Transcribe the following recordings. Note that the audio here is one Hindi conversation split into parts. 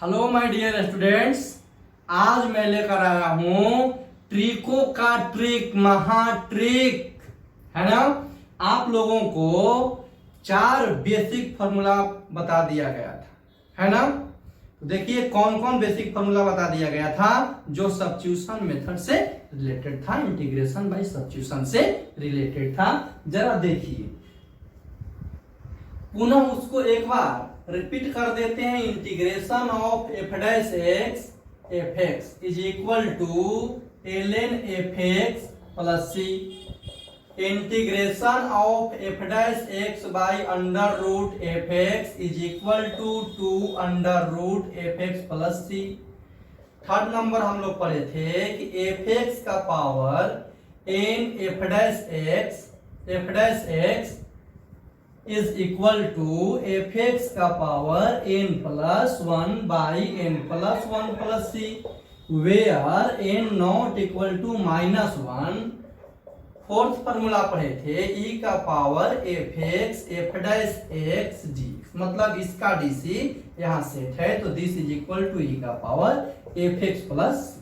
हेलो माय डियर स्टूडेंट्स, आज मैं लेकर आया हूं ट्रिको का ट्रिक, महा ट्रिक है ना। आप लोगों को 4 बेसिक फॉर्मूला बता दिया गया था, है ना। तो देखिए कौन कौन बेसिक फॉर्मूला बता दिया गया था जो सब्स्टिट्यूशन मेथड से रिलेटेड था, इंटीग्रेशन बाय सब्स्टिट्यूशन से रिलेटेड था। जरा देखिए पुनः उसको एक बार रिपीट कर देते हैं। Integration of f dash x f x is equal to ln f x plus c. Integration of f dash x by under root f x is equal to under root f x plus c. Third number हम लोग पढ़े थे कि एफ एक्स का power n f dash x is equal to f x का power n plus 1 by n plus 1 plus c, where N not equal to -1। Fourth formula पढ़े थे ई का power f x f dash x d, मतलब इसका डीसी यहाँ सेट है तो this is equal to e का पावर एफ एक्स प्लस।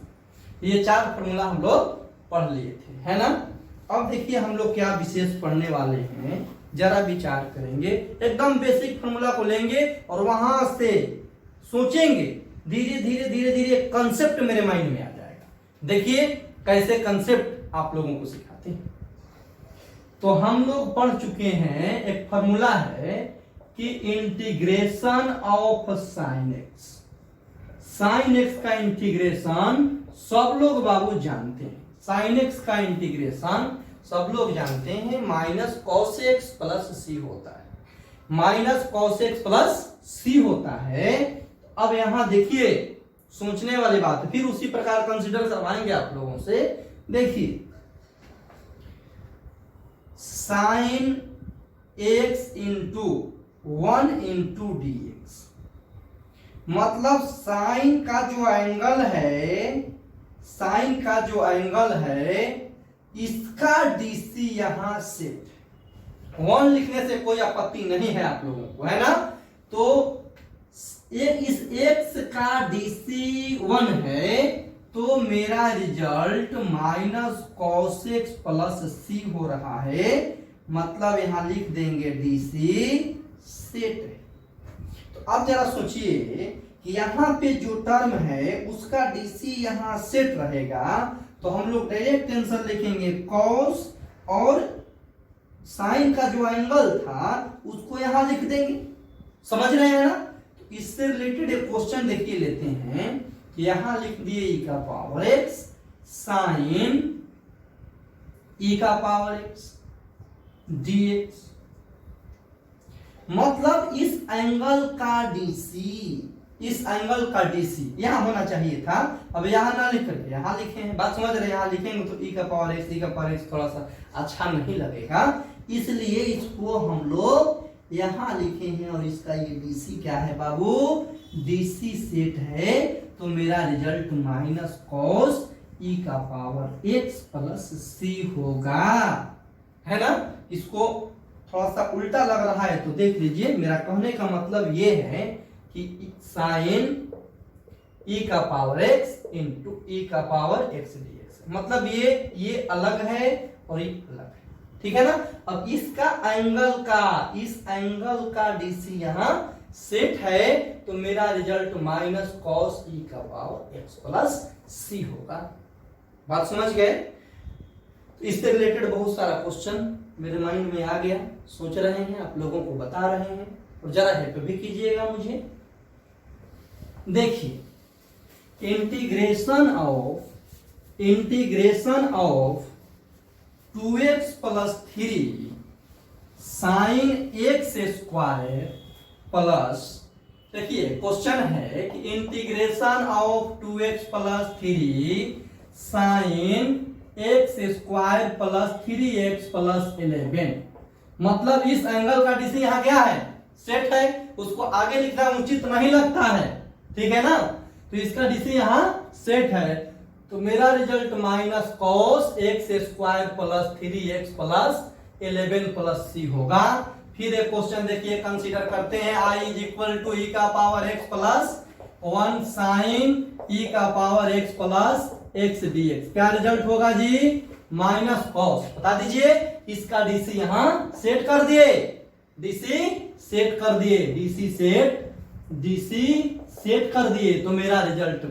ये 4 फॉर्मूला हम लोग पढ़ लिए थे, है ना। अब देखिए हम लोग क्या विशेष पढ़ने वाले हैं, जरा विचार करेंगे। एकदम बेसिक फॉर्मूला को लेंगे और वहां से सोचेंगे, धीरे धीरे धीरे धीरे कंसेप्ट मेरे माइंड में आ जाएगा। देखिए कैसे कंसेप्ट आप लोगों को सिखाते हैं। तो हम लोग पढ़ चुके हैं, एक फॉर्मूला है कि integration of sine x. Sine x का इंटीग्रेशन सब लोग बाबू जानते हैं। साइन एक्स का इंटीग्रेशन सब लोग जानते हैं minus cos x plus c होता है। Minus cos x plus c होता है। अब यहां देखिए सोचने वाली बात है, फिर उसी प्रकार कंसीडर करवाएंगे आप लोगों से। देखिए sine x into 1 into D x, मतलब साइन का जो एंगल है, साइन का जो एंगल है इसका डीसी यहां से 1 लिखने से कोई आपत्ति नहीं है आप लोगों को, है ना। तो इस x का डीसी 1 है तो मेरा result minus cos x plus c हो रहा है, मतलब यहां लिख देंगे डीसी सेट है। तो अब जरा सोचिए कि यहां पे जो टर्म है उसका डीसी यहां सेट रहेगा तो हम लोग डायरेक्ट आंसर लिखेंगे कॉस और साइन का जो एंगल था उसको यहां लिख देंगे। समझ रहे हैं ना। तो इससे रिलेटेड एक क्वेश्चन देखिए लेते हैं कि यहां लिख दिए ई का पावर एक्स साइन ई का पावर एक्स dx, मतलब इस एंगल का डीसी, इस एंगल का डीसी यहां होना चाहिए था। अब यहां ना लिख करके यहां लिखे हैं, बात समझ रहे हैं। यहां लिखेंगे तो ई का पावर एक्स, ई का पावर एक्स थोड़ा सा अच्छा नहीं लगेगा, इसलिए इसको हम लोग यहां लिखे हैं। और इसका ये डीसी क्या है बाबू, डीसी सेट है तो मेरा रिजल्ट माइनस कॉस ई का पावर एक्स प्लस सी होगा, है ना। इसको थोड़ा सा उल्टा लग रहा है तो देख लीजिए। मेरा कहने का मतलब ये है कि साइन ई का पावर एक्स इंटू ई का पावर एक्स डीएक्स, मतलब ये अलग है और ये अलग है, ठीक है ना। अब इसका एंगल का, इस एंगल का डीसी यहां सेट है तो मेरा रिजल्ट माइनस कॉस ई का पावर एक्स प्लस सी होगा। बात समझ गए। तो इससे रिलेटेड बहुत सारा क्वेश्चन मेरे माइंड में आ गया, सोच रहे हैं, आप लोगों को बता रहे हैं और जरा हेल्प भी कीजिएगा मुझे। देखिए integration of 2x plus 3 sine x square plus, देखिए क्वेश्चन है कि integration of 2x plus 3 sine x square plus 3x plus 11, मतलब इस एंगल का डीसी यहां क्या है, सेट है। उसको आगे लिखना उचित नहीं लगता है, ठीक है ना। तो इसका डीसी यहां सेट है तो मेरा result minus cos x square plus 3x plus 11 plus c होगा। फिर एक क्वेश्चन देखिए कंसीडर करते हैं, i is equal to e का power x plus 1 sine e का power x plus x dx। क्या रिजल्ट होगा जी? Minus cos. बता दीजिए, इसका डीसी यहां सेट कर दिए, डीसी सेट कर दिए, डीसी सेट कर दिए, तो मेरा रिजल्ट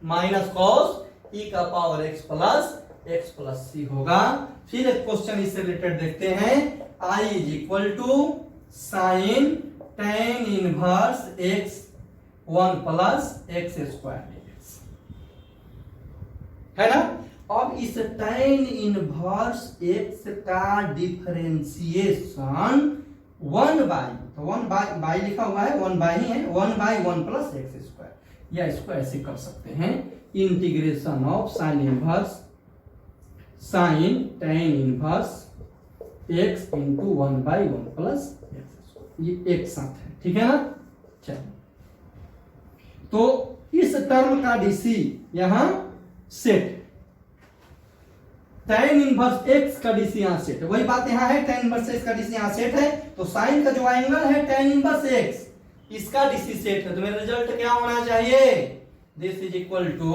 माइनस कॉस ई का पावर x प्लस सी होगा। फिर एक क्वेश्चन इससे रिलेटेड देखते हैं। I is equal to sine tan inverse x 1 plus x square dx, है ना। अब इस टेन इनवर्स x का डिफरेंशिएशन 1 बाई, तो 1 बाई लिखा हुआ है, 1 बाई ही है, 1 बाई 1 प्लस x स्क्वायर, या इसको ऐसे कर सकते हैं, integration of sine inverse sine tan inverse x into 1 by 1 plus x, ये एक साथ है, ठीक है ना। चलिए, तो इस टर्म का डीसी यहां सेट, tan इनवर्स x का डीसी यहां सेट है, वही बात यहां है, tan इनवर्स x का डीसी यहां सेट है, तो साइन का जो एंगल है tan इनवर्स x, इसका डीसी सेट है, तो मेरा रिजल्ट क्या होना चाहिए? This is equal to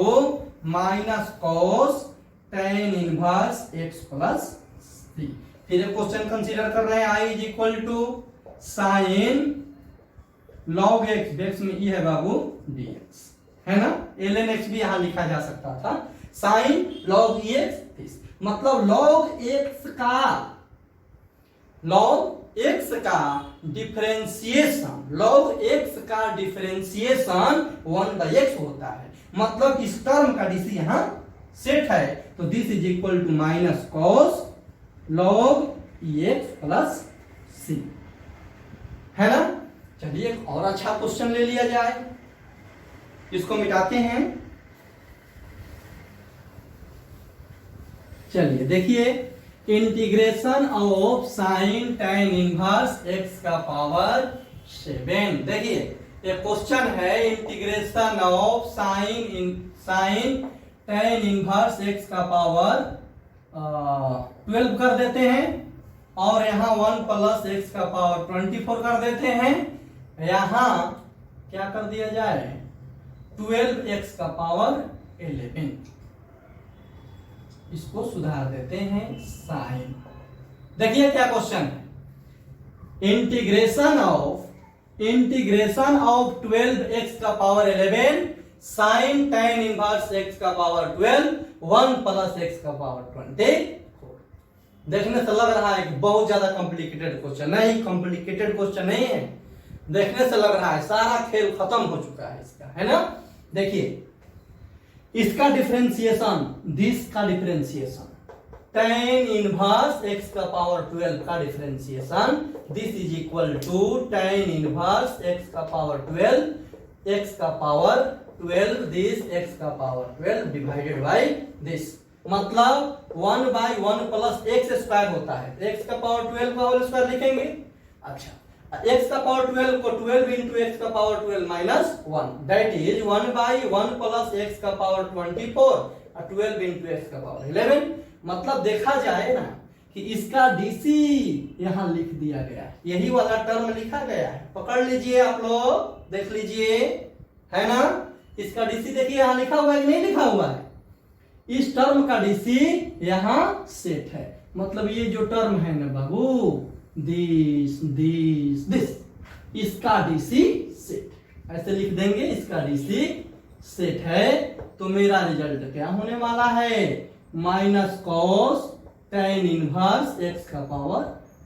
minus cos tan inverse x plus c. फिर एक क्वेश्चन कंसीडर कर रहे हैं, I is equal to sine log x में e है बाबू dx, है ना। ln x भी यहां लिखा जा सकता था, साइन log x, मतलब log x का डिफरेंशिएशन, log x का डिफरेंशिएशन 1 बाई x होता है, मतलब इस टर्म का डीसी यहां सेट है, तो this is equal to minus cos log x plus c, है ना। चलिए एक और अच्छा क्वेश्चन ले लिया जाए, इसको मिटाते हैं। चलिए देखिए, integration of sine tan inverse x का पावर 7। देखिए ये क्वेश्चन है, integration of sine tan inverse x का पावर 12 कर देते हैं, और यहां 1 प्लस x का पावर 24 कर देते हैं, यहां क्या कर दिया जाए? 12x का पावर 11, इसको सुधार देते हैं साइन। देखिए क्या क्वेश्चन है, इंटीग्रेशन ऑफ 12x का power 11 sine tan inverse x का पावर 12 1 प्लस x का पावर 24। देखने से लग रहा है कि बहुत ज्यादा कॉम्प्लिकेटेड क्वेश्चन, नहीं कॉम्प्लिकेटेड क्वेश्चन नहीं है, देखने से लग रहा है सारा खेल खत्म हो चुका है इसका, है ना। देखिए इसका डिफरेंशिएशन, दिस का डिफरेंशिएशन, tan इनवर्स x का पावर 12 का differentiation, this is equal to tan inverse x का पावर 12 x का पावर 12 दिस x का पावर 12 डिवाइडेड बाय दिस, मतलब 1 बाई 1 प्लस x स्क्वायर होता है, x का पावर 12 का होल स्क्वायर लिखेंगे। अच्छा, x का पावर 12 को 12 इंटू x का power 12 minus 1, that is 1 by 1 plus x का पावर 24 और 12 इंटू x का पावर 11। मतलब देखा जाए ना कि इसका डीसी यहां लिख दिया गया है, यही वाला टर्म लिखा गया है, पकड़ लीजिए आप लोग, देख लीजिए, है ना। इसका डीसी देखिए यहां लिखा हुआ है कि नहीं लिखा हुआ है, इस टर्म का डीसी यहां सेट है, मतलब ये जो टर्म है ना बाबू, दिस, इसका डीसी सेट, ऐसे लिख देंगे, इसका डीसी सेट है, तो मेरा रिजल्ट क्या होने वाला है? Minus cos tan inverse x का पावर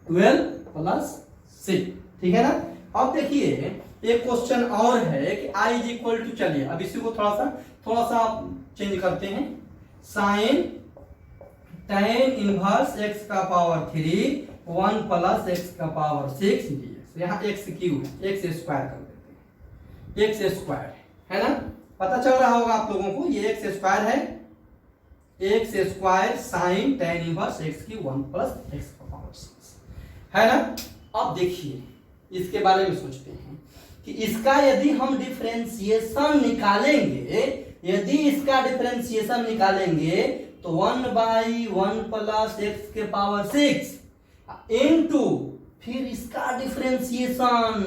12 प्लस 6, ठीक है ना। अब देखिए एक क्वेश्चन और है कि I इज इक्वल टू, चलिए अब इसी को थोड़ा सा चेंज करते हैं, साइन टेन इनवर्स x का पावर 3 1 प्लस x का पावर 6 dx, यहाँ x क्यूब है, x स्क्वायर कर देते हैं, x स्क्वायर है ना, पता चल रहा होगा आप लोगों को, ये x स्क्वायर है, x square sine tan inverse x की 1 प्लस x का पावर 6, है ना। अब देखिए इसके बारे में सोचते हैं कि इसका यदि हम डिफरेंशिएशन निकालेंगे, यदि इसका डिफरेंशिएशन निकालेंगे तो 1 बाई 1 प्लस x के पावर 6 इनटू फिर इसका डिफरेंशिएशन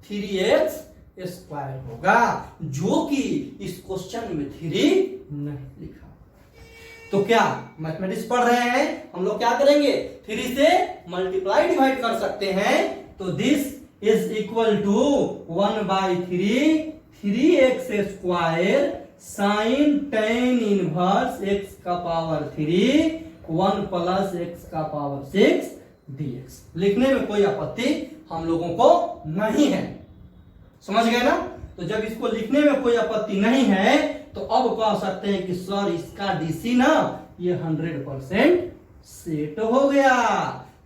3x स्क्वायर होगा, जो कि इस क्वेश्चन में 3 नहीं लिखा। तो क्या मैथमेटिक्स पढ़ रहे हैं, हम लोग क्या करेंगे, 3 से मल्टीप्लाई डिवाइड कर सकते हैं। तो this is equal to 1/3 3x square sine tan inverse x का पावर 3 1 प्लस x का पावर 6 dx। लिखने में कोई आपत्ति हम लोगों को नहीं है, समझ गए ना। तो जब इसको लिखने में कोई आपत्ति नहीं है तो अब कह सकते हैं कि सर इसका डीसी ना ये 100% सेट हो गया,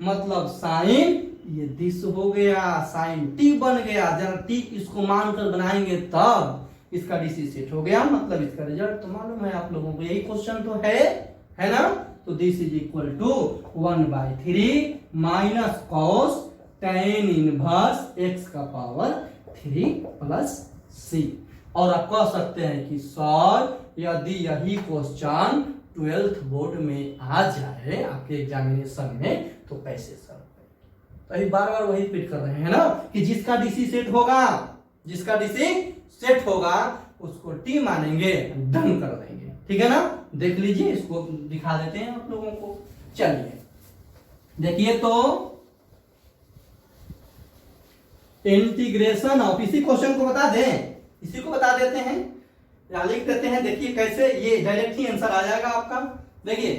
मतलब साइन ये दिस हो गया, साइन टी बन गया। जब टी इसको मानकर बनाएंगे तब इसका डीसी सेट हो गया, मतलब इसका रिजल्ट तो मालूम है आप लोगों को, यही क्वेश्चन तो है ना। तो this is equal to 1/3 minus cos tan inverse x का पावर 3 प्लस c। और आप कह सकते हैं कि सर यदि यही क्वेश्चन 12th बोर्ड में आ जाए आपके एग्जामिनेशन में तो कैसे सर। तो अभी बार बार वही रिपीट कर रहे हैं ना कि जिसका डीसी सेट होगा उसको टी मानेंगे, डन कर देंगे, ठीक है ना। देख लीजिए, इसको दिखा देते हैं आप लोगों को। चलिए देखिए, तो इंटीग्रेशन ऑफ, इसी क्वेश्चन को बता दें, इसी को बता देते हैं या लिख देते हैं। देखिए कैसे, ये डायरेक्ट ही आंसर आ जाएगा आपका। देखिए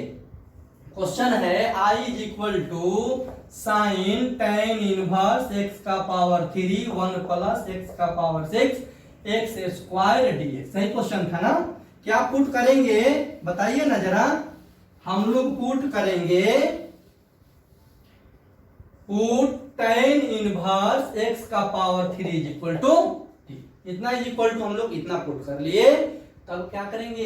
क्वेश्चन है I is equal to sine tan inverse x का पावर 3 1 प्लस x का पावर 6 x स्क्वायर dx। सही क्वेश्चन था ना। क्या पुट करेंगे बताइए ना जरा। हम लोग पुट करेंगे, पुट tan इनवर्स x का power 3 is equal to t, इतना इज इक्वल टू हम लोग इतना पुट कर लिए। तब क्या करेंगे,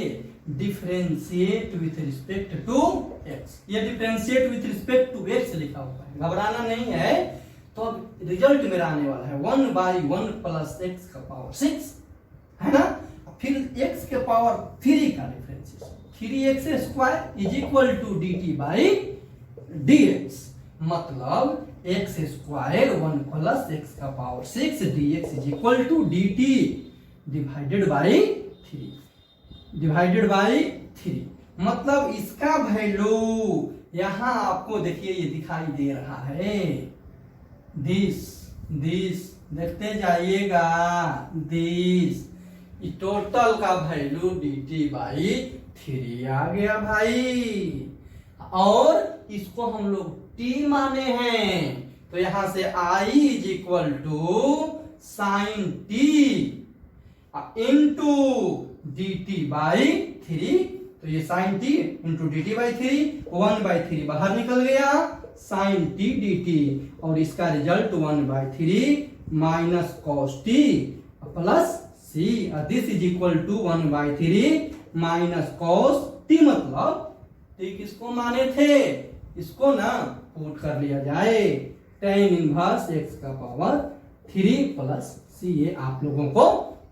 differentiate with respect to x। ये differentiate with respect to x लिखा हुआ है, घबराना नहीं है। तो अब रिजल्ट मेरा आने वाला है 1/1 प्लस x का पावर 6, है ना। फिर x के पावर 3 का differentiation 3x square is equal to dt by dx, मतलब x स्क्वायर 1 प्लस x का power 6 dx is equal to dt divided by 3। मतलब इसका वैल्यू यहां आपको देखिए ये दिखाई दे रहा है, दिस देखते जाइएगा, दिस टोटल का वैल्यू dt बाई 3 आ गया भाई। और इसको हम लोग t माने हैं, तो यहां से I is equal to sine t into dt by 3। तो ये sine t into dt by 3, 1/3 बाहर निकल गया, साइन टी dt, और इसका result 1/3 minus cos t plus c. This is equal to 1/3 minus cos t, मतलब टी किसको माने थे, इसको ना पुट कर लिया जाए, tan इनवर्स x का पावर 3 प्लस सी। ये आप लोगों को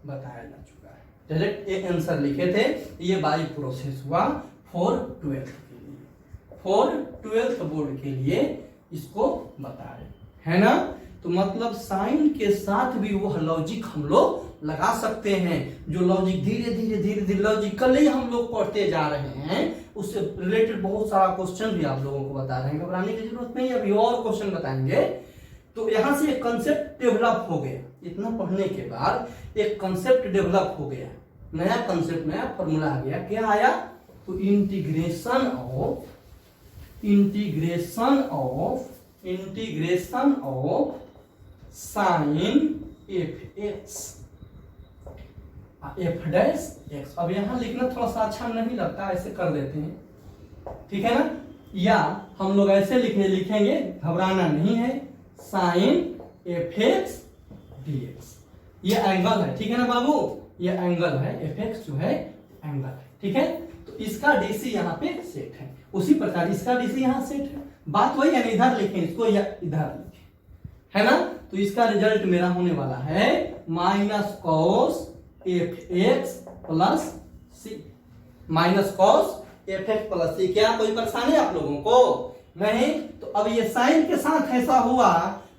बताया जा चुका है, डायरेक्ट एक आंसर लिखे थे। ये बाई प्रोसेस हुआ फॉर 12th के लिए, फॉर 12th बोर्ड के लिए इसको बताए, है ना। तो मतलब साइन के साथ भी वह लॉजिक हम लोग लगा सकते हैं, जो लॉजिक धीरे धीरे लॉजिकली हम लोग पढ़ते जा रहे हैं, उससे रिलेटेड बहुत सारा क्वेश्चन भी आप लोगों को बता रहे हैं, घबराने की जरूरत नहीं है, अभी और क्वेश्चन बताएंगे। तो यहां से एक कंसेप्ट डेवलप हो गया, इतना पढ़ने के बाद एक कंसेप्ट डेवलप हो गया, नया कंसेप्ट, नया फॉर्मूला आ गया। क्या आया, तो integration of sine f dash x। अब यहां लिखना थोड़ा सा अच्छा नहीं लगता, ऐसे कर देते हैं, ठीक है ना। या हम लोग ऐसे लिखेंगे, घबराना नहीं है, साइन fx dx। ये एंगल है, ठीक है ना बाबू, ये एंगल है, fx जो है एंगल है, ठीक है। तो इसका डीसी यहाँ पे सेट है, उसी प्रकार इसका डीसी यहाँ सेट है। बात वही है, इधर लिखें इसको या इधर लिखें, है ना। तो इसका रिजल्ट मेरा होने वाला है माइनस कॉस fx प्लस सी, माइनस कॉस fx प्लस सी। क्या कोई परेशानी आप लोगों को नहीं। तो अब ये साइन के साथ ऐसा हुआ,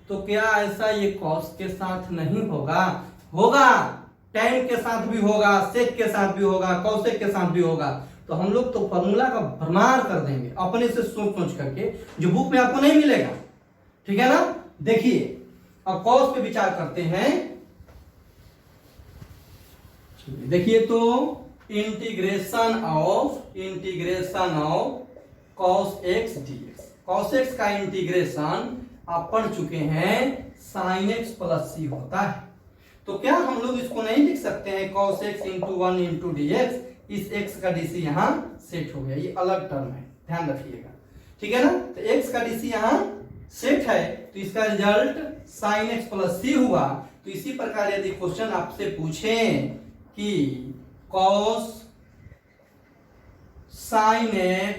तो क्या ऐसा ये कॉस के साथ नहीं होगा, होगा, tan के साथ भी होगा, sec के साथ भी होगा, cosec के साथ भी होगा। तो हम लोग तो फॉर्मूला का भरमार कर देंगे अपने से सोच सोच करके, जो बुक में आपको नहीं मिलेगा, ठीक है ना। देखिए अब कॉस पे विचार करते हैं। देखिए तो integration of cos x dx, cos x का इंटीग्रेशन आप पढ़ चुके हैं sin x प्लस c होता है। तो क्या हम लोग इसको नहीं लिख सकते हैं cos x into 1 into dx, इस x का dc यहाँ सेट हो गया, ये अलग टर्म है, ध्यान रखिएगा, ठीक है ना। तो x का dc यहाँ सेट है, तो इसका result sin x plus c हुआ। तो इसी प्रकार यदि क्वेश्चन आपसे पूछें कि cos sin x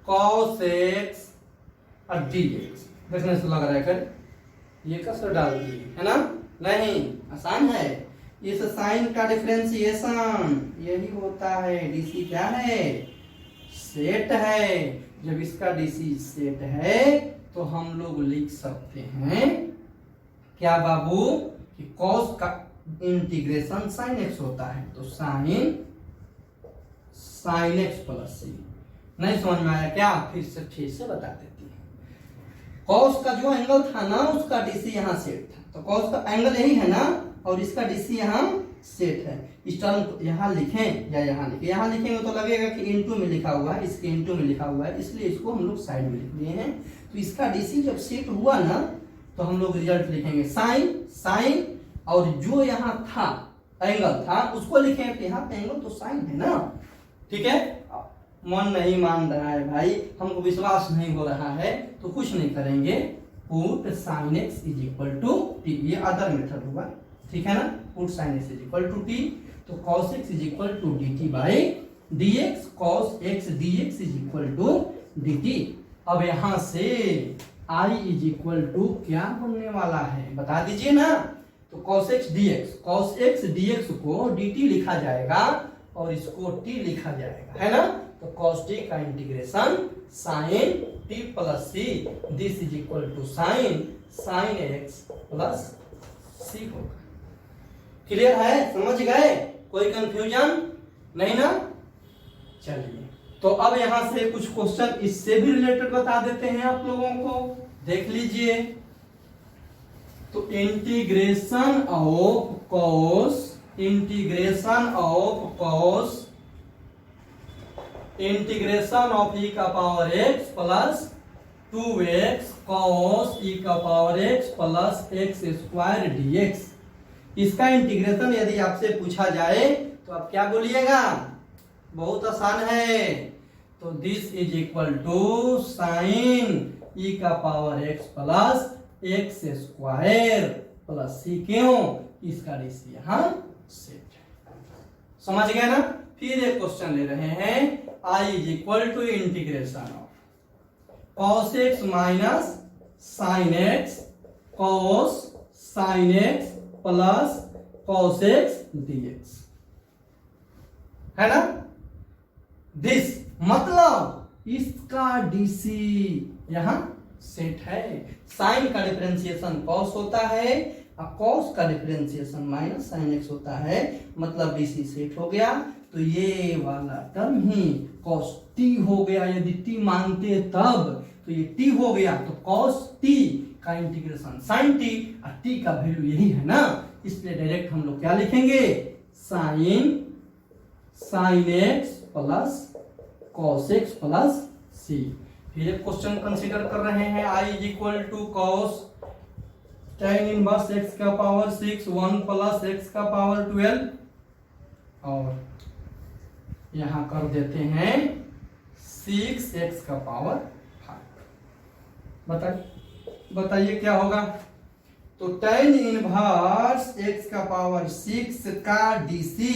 cos x और dx, देखने से लग रहा है कर ये कैसे डाल दिए, है ना, नहीं आसान है। इस साइन का डिफरेंशिएशन यही होता है, डीसी क्या है, सेट है। जब इसका डीसी सेट है तो हम लोग लिख सकते हैं क्या बाबू कि कॉस का इंटीग्रेशन साइन एक्स होता है, तो साइन एक्स प्लस सी। नहीं समझ में आया क्या, फिर से ठीक से बता देती है। कॉस का जो एंगल था ना उसका डीसी यहाँ सेट था, तो कॉस का एंगल यही है ना, और इसका डीसी यहाँ सेट है। इस टर्म को यहाँ लिखें या यहाँ लिखें, यहाँ लिखेंगे तो लगेगा कि इनटू में लिखा हुआ है, इसके इनटू में लिखा हुआ है, इसलिए इसको हम लोग साइड में लिख लिए हैं। तो इसका डीसी जब सेट हुआ ना तो हम लोग रिजल्ट लिखेंगे साइन, और जो यहाँ था एंगल था उसको लिखेंगे, तो यहाँ पे एंगल तो साइन है ना, ठीक है। मन नहीं मान रहा है भाई, हमको विश्वास नहीं हो रहा है, तो कुछ नहीं करेंगे, put sin x is equal to t, ये अदर मेथड होगा, ठीक है ना। Put sin x is equal to t, तो cos x is equal to dt by dx, cos x dx is equal to dt। अब यहां से i इज इक्वल टू क्या बनने वाला है बता दीजिए ना। तो cos x dx को dt लिखा जाएगा और इसको t लिखा जाएगा, है ना। तो cos t का integration sin t plus c, this is equal to sin x plus c होगा। क्लियर है, समझ गए, कोई कंफ्यूजन नहीं ना। चलिए तो अब यहां से कुछ क्वेश्चन इससे भी रिलेटेड बता देते हैं आप लोगों को, देख लीजिए। तो integration of cos integration of e का power x plus 2x cos e का power x plus x square dx, इसका इंटीग्रेशन यदि आपसे पूछा जाए तो आप क्या बोलिएगा, बहुत आसान है। तो this is equal to sine e का power x plus x square plus c, क्यों, इसका डीसी यहाँ सेट है, समझ गए ना। फिर एक क्वेश्चन ले रहे हैं, i is equal to integration of cos x minus sine x cos sin x plus cos x dx, है ना। दिस मतलब इसका डीसी यहाँ सेट है। साइन का डिफरेंशिएशन cos होता है और cos का डिफरेंशिएशन माइनस sin x होता है, मतलब डीसी सेट हो गया। तो ये वाला टर्म ही cos t हो गया, यदि t मानते तब, तो ये t हो गया, तो cos t का इंटीग्रेशन sin t, और t का वैल्यू यही है ना, इसलिए डायरेक्ट हम लोग क्या लिखेंगे, sin x plus cos x plus c। फिर एक क्वेश्चन कंसीडर कर रहे हैं, i is equal to cos tan inverse x का पावर 6 1 प्लस x का पावर 12, और यहां कर देते हैं 6x का पावर 5। बताइए क्या होगा। तो tan इनवर्स x का पावर 6 का डीसी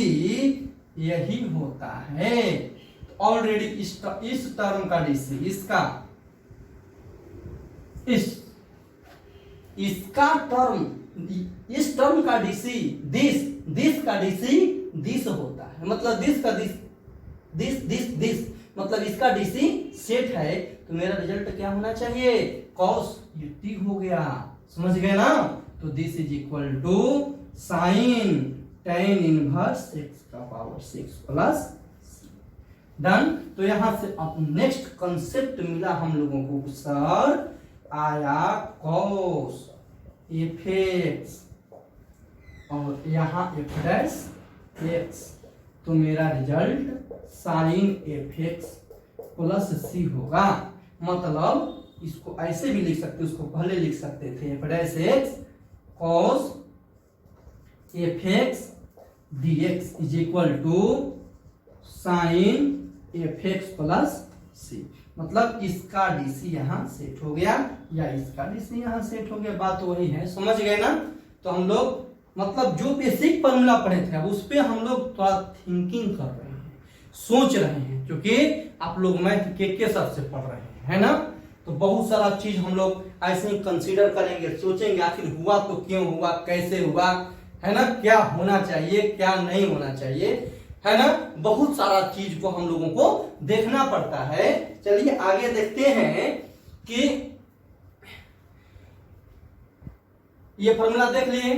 यही होता है। ऑलरेडी इस टर्म का डीसी, इसका टर्म, इस टर्म का डीसी दिस का डीसी दिस होता है, मतलब दिस का दिस मतलब इसका डीसी सेट है। तो मेरा रिजल्ट क्या होना चाहिए, cos ये t हो गया, समझ गए ना। तो this is equal to sine tan inverse x का पावर 6 प्लस डन। तो यहां से अब नेक्स्ट कंसेप्ट मिला हम लोगों को सर, आया कॉस एफ एक्स और यहाँ एफ डैश एक्स, तो मेरा result sine f x plus c होगा। मतलब इसको ऐसे भी लिख सकते, उसको पहले लिख सकते थे f dash x cos f x d x is equal to sine f x plus c. मतलब इसका डीसी यहाँ सेट हो गया या इसका डीसी यहाँ सेट हो गया, बात वही है, समझ गए ना। तो हम लोग मतलब जो बेसिक फॉर्मूला पढ़े थे अब उस पे हम लोग थोड़ा थिंकिंग कर रहे हैं, सोच रहे हैं, क्योंकि आप लोग मैथ के हिसाब से पढ़ रहे हैं, है ना। तो बहुत सारा चीज हम लोग ऐसे ही कंसीडर करेंगे, सोचेंगे आखिर हुआ तो क्यों हुआ, कैसे हुआ, है ना, क्या होना चाहिए क्या नहीं होना चाहिए, है ना। बहुत सारा चीज को हम लोगों को देखना पड़ता है। चलिए आगे देखते हैं कि ये फॉर्मूला देख लिए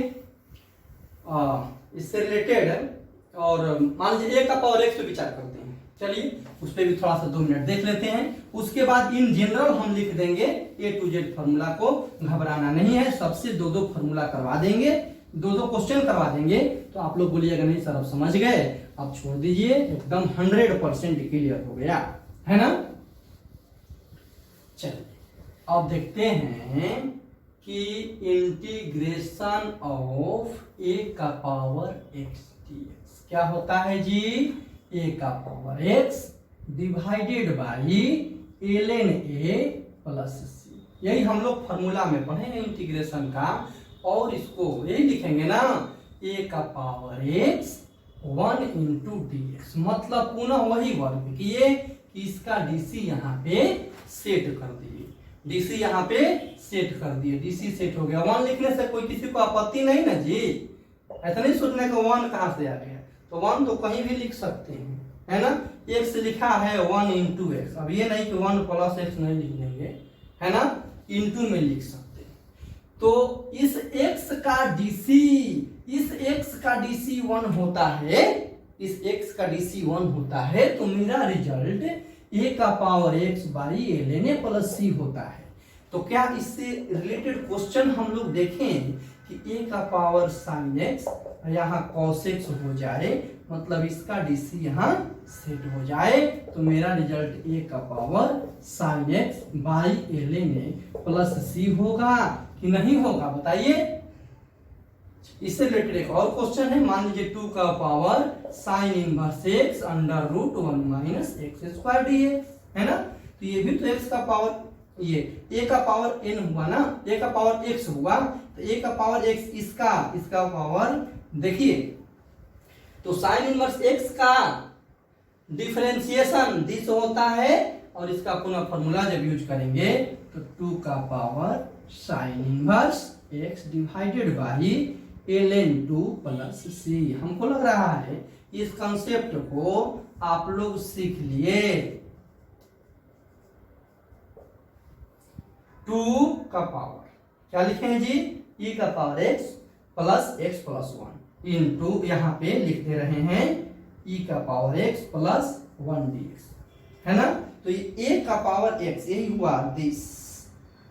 इससे रिलेटेड, और मान लीजिए ए का पावर एक्स पे विचार करते हैं। चलिए उस पर भी थोड़ा सा 2 मिनट देख लेते हैं। उसके बाद इन जनरल हम लिख देंगे ए टू जेड फॉर्मूला को, घबराना नहीं है, सबसे 2-2 फॉर्मूला करवा देंगे, 2-2 क्वेश्चन करवा देंगे। तो आप लोग बोलिएगा नहीं सर अब समझ गए, आप छोड़ दीजिए, एकदम 100% क्लियर हो गया, है ना। चलिए अब देखते हैं कि इंटीग्रेशन ऑफ ए का पावर एक्स डीएक्स क्या होता है जी, ए का power x divided by ln a plus c. यही हम लोग फॉर्मूला में पढ़े हैं इंटीग्रेशन का, और इसको यही लिखेंगे ना, ए का power x 1 into D x. मतलब पुनः वही वर्ग किए कि इसका डीसी यहाँ पे सेट कर दिए, डीसी यहाँ पे सेट कर दिए, डीसी सेट हो गया। 1 लिखने से कोई किसी को आपत्ति नहीं ना जी, ऐसा नहीं सोचने का 1 कहाँ से आ गया, तो 1 तो कहीं भी लिख सकते हैं, है ना। एक्स लिखा है 1 इंटू एक्स, अब ये नहीं कि 1 प्लस एक्स नहीं लिख लेंगे, है ना, इंटू में लिख सकते हैं। तो इस x का डीसी, इस x का डीसी 1 होता है, इस x का डीसी 1 होता है, तो मेरा रिजल्ट a का power x by ln a plus c होता है। तो क्या इससे रिलेटेड क्वेश्चन हम लोग देखें कि a का पावर साइन x यहाँ cos x हो जाए, मतलब इसका डीसी यहाँ सेट हो जाए, तो मेरा रिजल्ट a का power sine x by ln a plus c होगा कि नहीं होगा, बताइए। इससे रिलेटेड एक और क्वेश्चन है, मान लीजिए 2 का power sine inverse x under root 1 minus x square dx, है ना। तो ये भी तो x का पावर, ये a का पावर n हुआ ना, a का पावर x हुआ, तो a का पावर x इसका पावर देखिए, तो साइन इनवर्स x का डिफरेंशिएशन दिस होता है, और इसका पुनः फॉर्मूला जब यूज करेंगे तो 2 का power sine inverse x divided by ln 2 plus c. हमको लग रहा है इस कंसेप्ट को आप लोग सीख लिए। 2 का पावर क्या लिखे हैं जी, e का पावर x प्लस 1 इंटू यहाँ पे लिख दे रहे हैं e का पावर x प्लस 1 dx, है ना। तो ये a का पावर x यही हुआ दिस,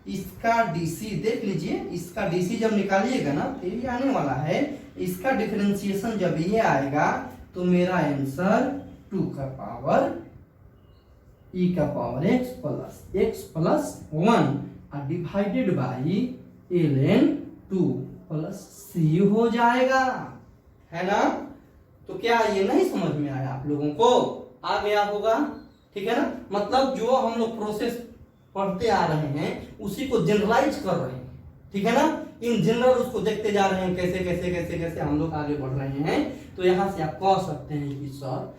इसका डीसी देख लीजिए, इसका डीसी जब निकालिएगा ना तो ये आने वाला है, इसका डिफरेंशिएशन जब ये आएगा तो मेरा आंसर 2 का पावर e का power x plus 1 divided by ln 2 plus c हो जाएगा, है ना। तो क्या ये नहीं समझ में आया आप लोगों को, आ गया होगा, ठीक है ना। मतलब जो हम लोग प्रोसेस पढ़ते आ रहे हैं उसी को जनरलाइज कर रहे हैं, ठीक है ना। इन जनरल उसको देखते जा रहे हैं, कैसे कैसे कैसे कैसे हम लोग आगे बढ़ रहे हैं। तो यहाँ से आप कह सकते हैं कि सर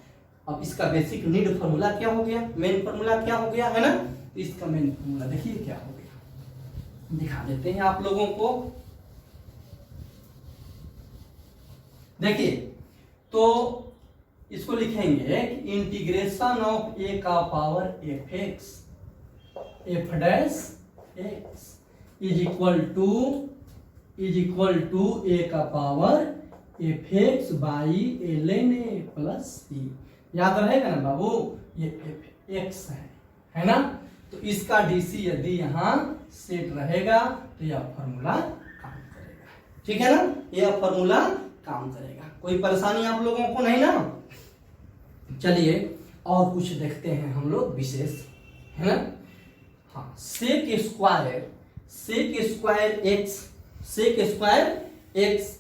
अब इसका बेसिक नीड फॉर्मूला क्या हो गया, मेन फॉर्मूला क्या हो गया, है ना। तो इसका मेन फॉर्मूला देखिए क्या हो गया, दिखा देते हैं आप लोगों को। देखिए तो इसको लिखेंगे कि इंटीग्रेशन ऑफ ए का power f x f dash x is equal to is equal to a का power f x by l n a plus c. याद रहेगा ना बाबू, ये एफ एक्स है ना। तो इसका डीसी यदि यहाँ सेट रहेगा तो यह फॉर्मूला काम करेगा, ठीक है ना, यह फॉर्मूला काम करेगा। कोई परेशानी आप लोगों को नहीं ना। चलिए और कुछ देखते हैं हम लोग विशेष, है ना। हाँ, सेक स्क्वायर एक्स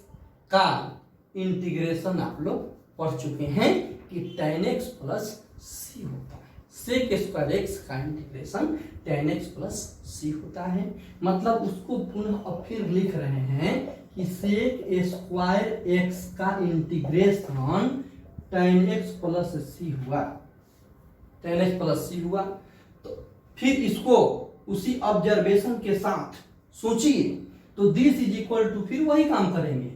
का इंटीग्रेशन आप लोग पढ़ चुके हैं कि tan x प्लस सी होता है। सेक स्क्वायर एक्स का integration tan x plus c होता है। मतलब उसको पुनः अब फिर लिख रहे हैं कि सेक स्क्वायर एक्स का integration tan x plus c हुआ, tan x प्लस सी हुआ। तो फिर इसको उसी ऑब्जर्वेशन के साथ सोचिए, तो दिस इज इक्वल टू, फिर वही काम करेंगे।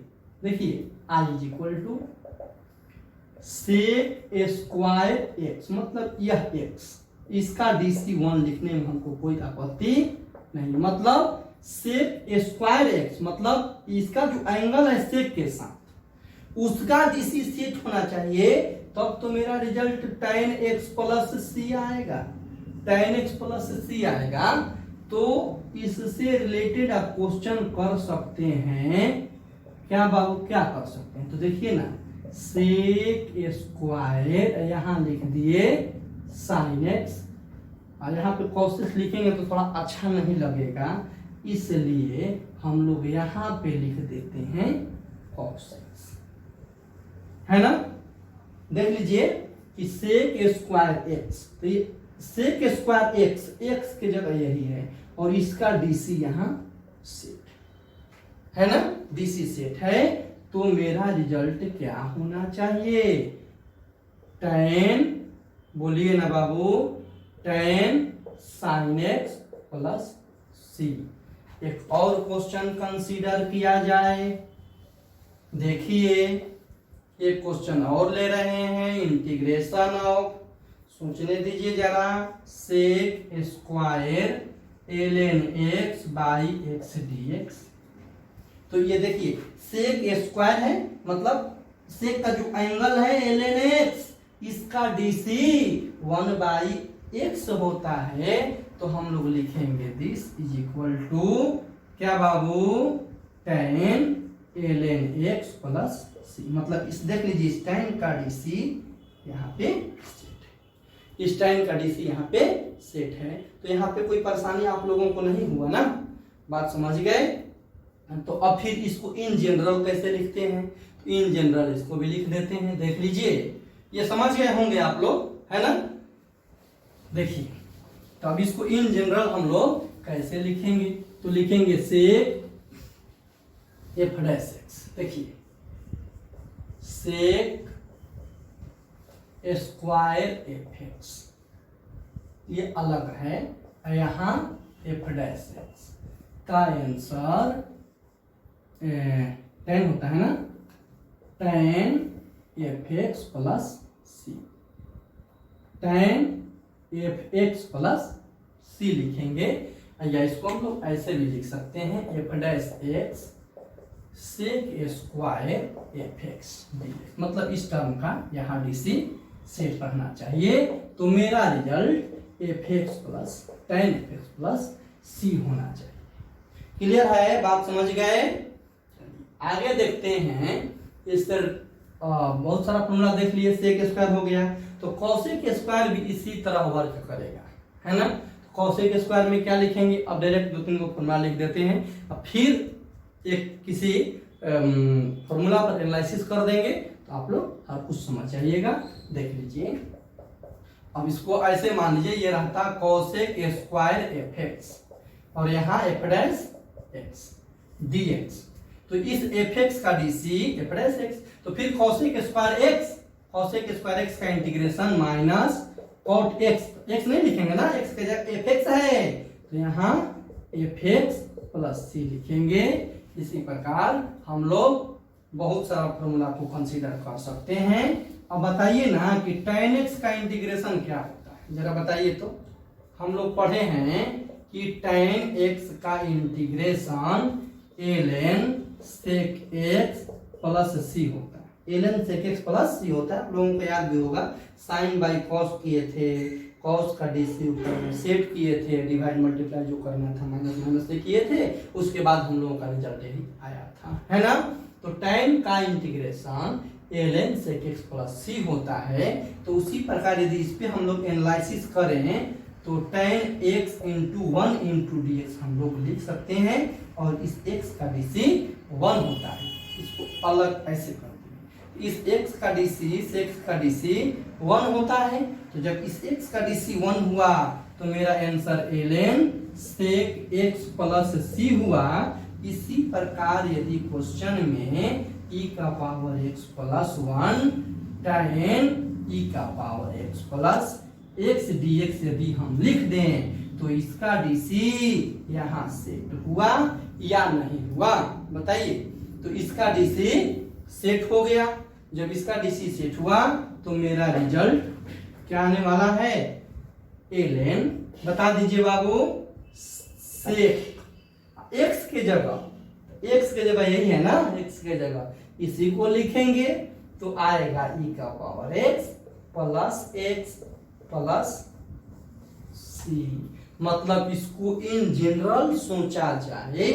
देखिए I is equal to sec square x, मतलब यह एक्स, इसका डीसी 1 लिखने में हमको कोई आपत्ति नहीं। मतलब सेक स्क्वायर एक्स मतलब इसका जो एंगल है सेक के साथ, उसका डीसी सेट होना चाहिए, तब तो मेरा रिजल्ट tan x प्लस सी आएगा, tan x प्लस सी आएगा। तो इससे रिलेटेड आप क्वेश्चन कर सकते हैं क्या बाबू, क्या कर सकते हैं, तो देखिए ना, सेक स्क्वायर यहाँ लिख दिए साइन एक्स, और यहाँ पे कॉसेस लिखेंगे तो थोड़ा अच्छा नहीं लगेगा, इसलिए हम लोग यहाँ पे लिख देते हैं कॉसेस, है ना। देख लीजिए कि सेक स्क्वायर एक्स, तो ये सेक स्क्वायर एक्स, एक्स की जगह यही है, और इसका डीसी यहाँ सेट है ना, डीसी सेट है। तो मेरा रिजल्ट क्या होना चाहिए, tan, बोलिए ना बाबू, tan sin x प्लस सी। एक और क्वेश्चन कंसीडर किया जाए, देखिए एक क्वेश्चन और ले रहे हैं, इंटीग्रेशन ऑफ, सोचने दीजिए जरा, sec square ln x by x d x. तो ये देखिए सेक स्क्वायर है, मतलब सेक का जो एंगल है ln x, इसका डीसी 1 बाई एक्स होता है। तो हम लोग लिखेंगे दिस इज इक्वल टू क्या बाबू, tan ln x plus c. मतलब इस देख लीजिए, इस tan का डीसी यहाँ पे सेट है, इस tan का डीसी यहाँ पे सेट है। तो यहाँ पे कोई परेशानी आप लोगों को नहीं हुआ ना, बात समझ गए। तो अब फिर इसको इन जनरल कैसे लिखते हैं, तो इन जनरल इसको भी लिख देते हैं। देख लीजिए, ये समझ गए होंगे आप लोग, है ना। देखिए तो अब इसको इन जनरल हम लोग कैसे लिखेंगे, तो लिखेंगे सेक एफ डैश एक्स। देखिए सेक स्क्वायर एफ एक्स ये अलग है, यहाँ एफ डैश एक्स का आंसर tan होता है ना, tan एफ एक्स प्लस सी, tan एफ एक्स प्लस सी लिखेंगे। या इसको हम लोग ऐसे भी लिख सकते हैं, f dash x sec square f x, मतलब इस टर्म का यहाँ डीसी सेट रहना चाहिए। तो मेरा result f x plus tan f x plus c होना चाहिए। क्लियर है, बात समझ गए। आगे देखते हैं, इस तरह बहुत सारा फॉर्मूला देख लिए, सेक स्क्वायर हो गया, तो कॉसेक स्क्वायर भी इसी तरह वर्क करेगा, है ना। कॉसेक स्क्वायर में क्या लिखेंगे, अब डायरेक्ट 2-3 को फॉर्मूला लिख देते हैं, अब फिर एक किसी फॉर्मूला पर एनालिसिस कर देंगे, तो आप लोग हर कुछ समझ जाइएगा। देख लीजिए, अब इसको ऐसे मान लीजिए, ये रहता कॉसेक स्क्वायर एफ एक्स, और यहाँ f dash x d x. तो इस एफ एक्स का डीसी एफ डैश एक्स, तो फिर कॉसेक स्क्वायर एक्स का integration minus cot x, x नहीं लिखेंगे ना, एक्स के जगह एफ एक्स है, तो यहाँ एफ एक्स प्लस सी लिखेंगे। इसी प्रकार हम लोग बहुत सारा फॉर्मूला को कंसीडर कर सकते हैं। अब बताइए ना कि tan x का इंटीग्रेशन क्या होता है, जरा बताइए। तो हम लोग पढ़े हैं कि tan x का integration ln sec x plus c होता है। ln sec x plus c होता है, आप लोगों को याद भी होगा। साइन बाई कॉस किए थे, कॉस का डीसी ऊपर में सेट किए थे, डिवाइड मल्टीप्लाई जो करना था माइनस माइनस से किए थे, उसके बाद हम लोगों का रिजल्ट यही आया था, है ना। तो tan का integration ln sec x plus c होता है। तो उसी प्रकार यदि इस पे हम लोग एनालिसिस करें तो tan x into 1 into D x हम लोग लिख सकते हैं, और इस x का डीसी 1 होता है। इसको अलग ऐसे कर देंगे, इस x का डीसी x का डीसी 1 होता है। तो जब इस x का डीसी 1 हुआ तो मेरा answer ln sec x plus c हुआ। इसी प्रकार यदि क्वेश्चन में e का power x plus 1 tan e का power x plus x dx यदि हम लिख दें तो इसका डीसी यहाँ सेट हुआ या नहीं हुआ, बताइए। तो इसका डीसी सेट हो गया। जब इसका डीसी सेट हुआ तो मेरा रिजल्ट क्या आने वाला है, ln, बता दीजिए बाबू, सेक x के जगह यही है ना, x के जगह इसी को लिखेंगे तो आएगा e का पावर x प्लस सी। मतलब इसको इन जनरल सोचा जाए,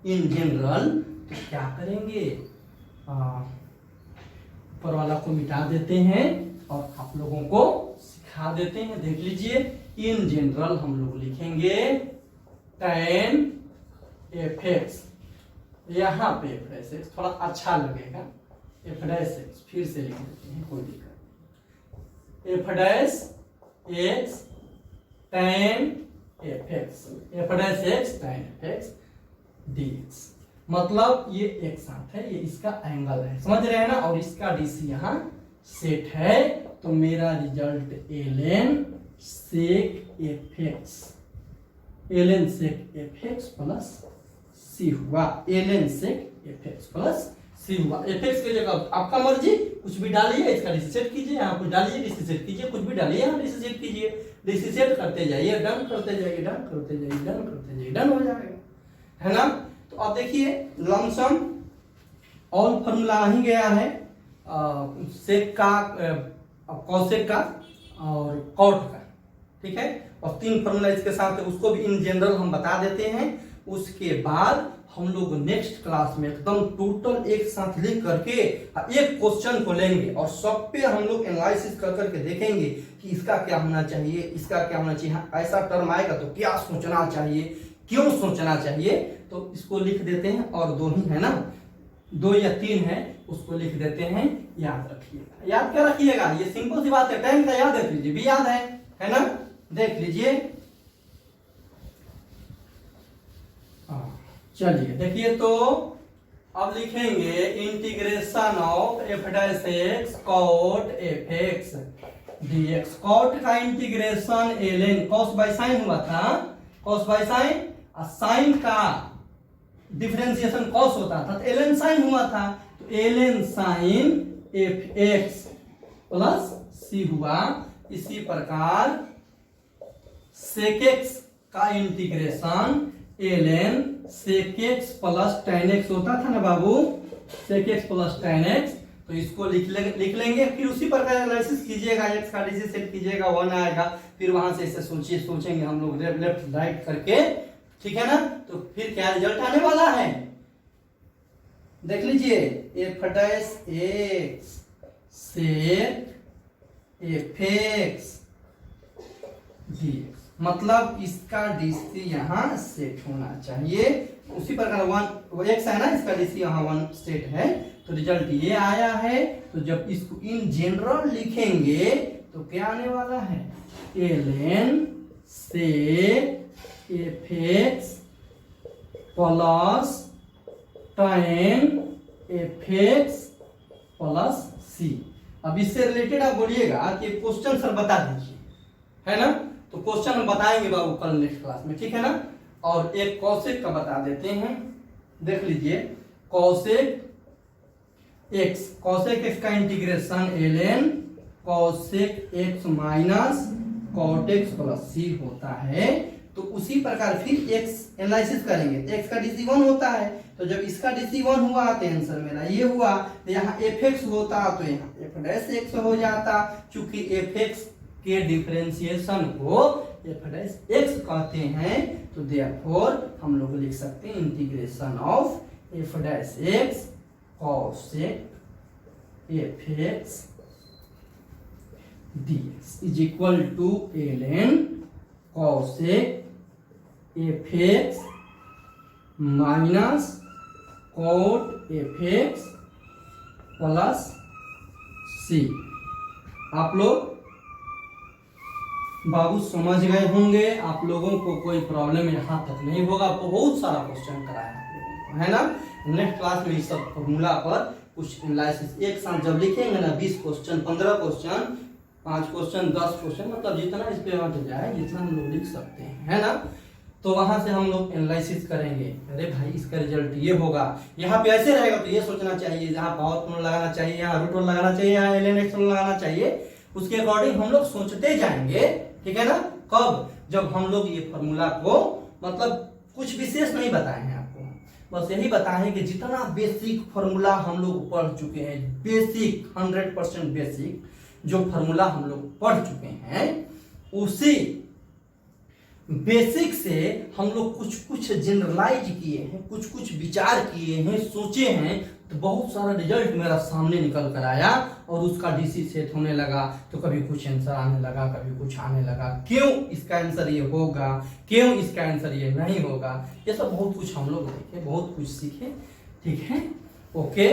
इन जनरल तो क्या करेंगे, ऊपर वाला को मिटा देते हैं और आप लोगों को सिखा देते हैं। देख लीजिए, इन जनरल हम लोग लिखेंगे tan fx, यहाँ पे f' थोड़ा अच्छा लगेगा, f' फिर से लिख देते हैं, कोई दिक्कत नहीं, f' tan fx tan fx dx। मतलब ये एक साथ है, ये इसका एंगल है, समझ रहे हैं ना, और इसका डीसी यहाँ सेट है। तो मेरा result ln sec fx plus c हुआ, ln sec fx plus c हुआ। fx की जगह आपका मर्जी कुछ भी डालिए, इसका डीसी सेट कीजिए, यहाँ कुछ डालिए डीसी सेट कीजिए, कुछ भी डालिए यहाँ डीसी सेट कीजिए, डीसी सेट करते जाइए, डन करते जाइए, डन करते जाइए, डन करते जाइए, डन हो जाएगा, है ना। तो अब देखिए लमसम ऑल फॉर्मूला आ ही गया है, सेक का, कॉसेक का और कॉट का, ठीक है। और 3 फॉर्मूला इसके साथ है, उसको भी इन जनरल हम बता देते हैं। उसके बाद हम लोग नेक्स्ट क्लास में एकदम टोटल एक साथ लिख करके एक क्वेश्चन को लेंगे और सब पे हम लोग एनालिसिस कर करके देखेंगे कि इसका क्या होना चाहिए, इसका क्या होना चाहिए, ऐसा टर्म आएगा तो क्या सोचना चाहिए, क्यों सोचना चाहिए। तो इसको लिख देते हैं, और 2 ही है ना, 2 या 3 है, उसको लिख देते हैं, याद रखिएगा। याद क्या रखिएगा, ये सिंपल सी बात है, टाइम का याद रख लीजिए, भी याद है ना। देख लीजिए, चलिए देखिए, तो अब लिखेंगे integration of f' cot fx dx। Cot का integration ln cos by sine हुआ था, cos बाय साइन, और साइन का डिफरेंशिएशन cos होता था, तो ln साइन हुआ था, तो ln sign fx plus c हुआ। इसी प्रकार sec x का integration ln sec x plus tan x होता था ना बाबू, sec x plus tan x, तो इसको लिख लेंगे। फिर उसी प्रकार एनालिसिस कीजिएगा, x का डीसी सेट कीजिएगा, 1 आएगा, फिर वहां से इसे सोचेंगे हम लोग लेफ्ट राइट करके, ठीक है ना। तो फिर क्या रिजल्ट आने वाला है, देख लीजिए, f' sec fx dx। मतलब इसका डीसी यहाँ सेट होना चाहिए। उसी प्रकार 1 x है ना, इसका डीसी यहाँ 1 सेट है, तो रिजल्ट ये आया है। तो जब इसको इन जनरल लिखेंगे तो क्या आने वाला है, ln sec fx plus tan fx plus c. अब इससे रिलेटेड आप बोलिएगा कि क्वेश्चन सर बता दीजिए, है ना। तो क्वेश्चन हम बताएंगे बाबू कल नेक्स्ट क्लास में, ठीक है ना। और एक कॉसेक का बता देते हैं, देख लीजिए, कॉसेक एक्स का integration ln cosec x minus cot x plus c होता है। तो उसी प्रकार फिर एक्स एनालिसिस करेंगे। एक्स का डीसी 1 होता है, तो जब इसका डीसी 1 हुआ तो आंसर मेरा ये हुआ। तो यहाँ एफ एक्स होता तो यहाँ एफ डैश एक्स हो जाता, चूंकि एफ एक्स के डिफरेंशिएशन को एफ डैश एक्स कहते हैं, तो देयरफॉर हम लोग लिख सकते हैं integration of f dash x cosec F x dx is equal to ln cosec fx minus cot fx plus c। आप लोग बाबू समझ गए होंगे, आप लोगों को कोई प्रॉब्लम यहाँ तक नहीं होगा। बहुत सारा क्वेश्चन कराया आप लोगों को, है ना। नेक्स्ट क्लास में इस सब फॉर्मूला पर कुछ एनालिसिस एक साथ जब लिखेंगे ना, 20 क्वेश्चन, 15 क्वेश्चन, 5 क्वेश्चन, 10 क्वेश्चन, मतलब जितना इस पे हट जाए जितना हम लोग लिख सकते हैं, है ना। तो वहां से हम लोग एनालिसिस करेंगे, अरे भाई इसका रिजल्ट ये होगा, यहाँ पे ऐसे रहेगा तो ये सोचना चाहिए, जहाँ पावर पॉइंट लगाना चाहिए, यहाँ रूट वन लगाना चाहिए, यहाँ ln x लगाना चाहिए, उसके अकॉर्डिंग हम लोग सोचते जाएंगे, ठीक है ना। कब? जब हम लोग ये फॉर्मूला को मतलब कुछ विशेष नहीं बताए हैं आपको, बस यही बताए कि जितना बेसिक फॉर्मूला हम लोग पढ़ चुके हैं, बेसिक 100% बेसिक जो फॉर्मूला हम लोग पढ़ चुके हैं, उसी बेसिक से हम लोग कुछ कुछ जनरलाइज किए हैं, कुछ कुछ विचार किए हैं, सोचे हैं, तो बहुत सारा रिजल्ट मेरा सामने निकल कर आया और उसका डीसी सेट होने लगा। तो कभी कुछ आंसर आने लगा, कभी कुछ आने लगा, क्यों इसका आंसर ये होगा, क्यों इसका आंसर ये नहीं होगा, ये सब बहुत कुछ हम लोग देखे, बहुत कुछ सीखे, ठीक है। ओके।